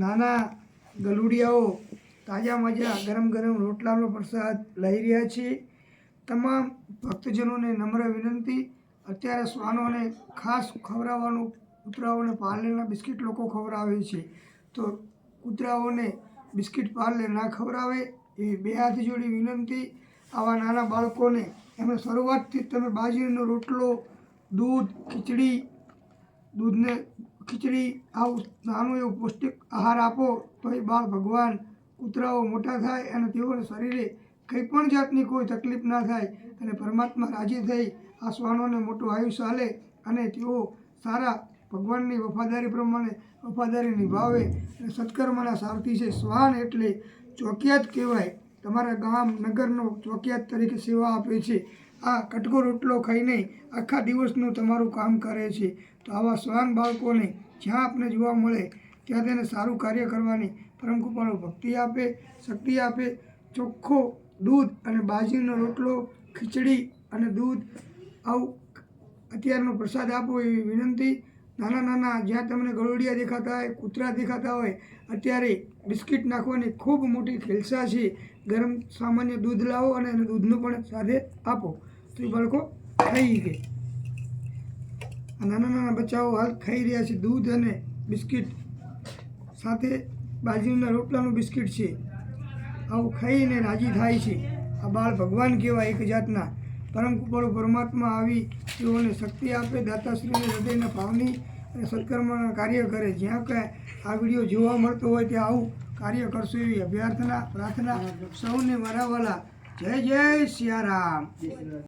નાના ગલુડિયાઓ તાજા મજા ગરમ ગરમ રોટલાનો પ્રસાદ લઈ રહ્યા છીએ। તમામ ભક્તજનોને નમ્ર વિનંતી, અત્યારે શ્વાનોને ખાસ ખવડાવવાનું, કૂતરાઓને પાર્લેના બિસ્કિટ લોકો ખવડાવે છે, તો કૂતરાઓને બિસ્કિટ પાર્લે ના ખવડાવે એ બે હાથ જોડી વિનંતી। આવા નાના બાળકોને એમને શરૂઆતથી તમે બાજરીનો રોટલો, દૂધ, ખીચડી આવું નાનું એવું પૌષ્ટિક આહાર આપો તો એ બાળ ભગવાન કૂતરાઓ મોટા થાય અને તેઓને શરીરે કંઈ પણ જાતની કોઈ તકલીફ ના થાય અને પરમાત્મા રાજી થઈ આ શ્વાનોને મોટું આયુષ્ય આલે અને તેઓ સારા ભગવાનની વફાદારી પ્રમાણે વફાદારી નિભાવે અને સત્કર્મના સારથી છે। શ્વાન એટલે ચોકિયાત કહેવાય, તમારા ગામ નગરનો ચોકિયાત તરીકે સેવા આપે છે। આ કટકો રોટલો ખાઈને આખા દિવસનું તમારું કામ કરે છે। તો આવા શ્વાન બાળકોને જ્યાં આપને જોવા મળે ત્યાં તેને સારું કાર્ય કરવાની પરમ કૃપાળુ ભક્તિ આપે, શક્તિ આપે। ચોખ્ખો દૂધ અને બાજરીનો રોટલો, ખીચડી અને દૂધ આવું અત્યારનો પ્રસાદ આપો એવી વિનંતી। નાના નાના જ્યાં તમને ગળોડિયા દેખાતા હોય, કૂતરા દેખાતા હોય, અત્યારે બિસ્કિટ નાખવાની ખૂબ મોટી ખેલસા છે। ગરમ સામાન્ય દૂધ લાવો અને દૂધનું પણ સાથે આપો તો એ બાળકો ખાઈ શકે। નાના નાના બચ્ચાઓ હાલ ખાઈ રહ્યા છે દૂધ અને બિસ્કિટ સાથે બાજરીના રોટલાનું બિસ્કિટ છે, આવું ખાઈને રાજી થાય છે। આ બાળ ભગવાન કહેવાય એક જાતના। પરમ કૃપાળુ પરમાત્મા આવી તેઓને શક્તિ આપે, દાતાશ્રીને હૃદયના ભાવની અને સત્કર્મના કાર્ય કરે। જ્યાં કાંઈ આ વિડીયો જોવા મળતો હોય ત્યાં આવું કાર્ય કરશો એવી અભ્યર્થના, પ્રાર્થના સૌને મારા વાલા। જય જય સિયારામ।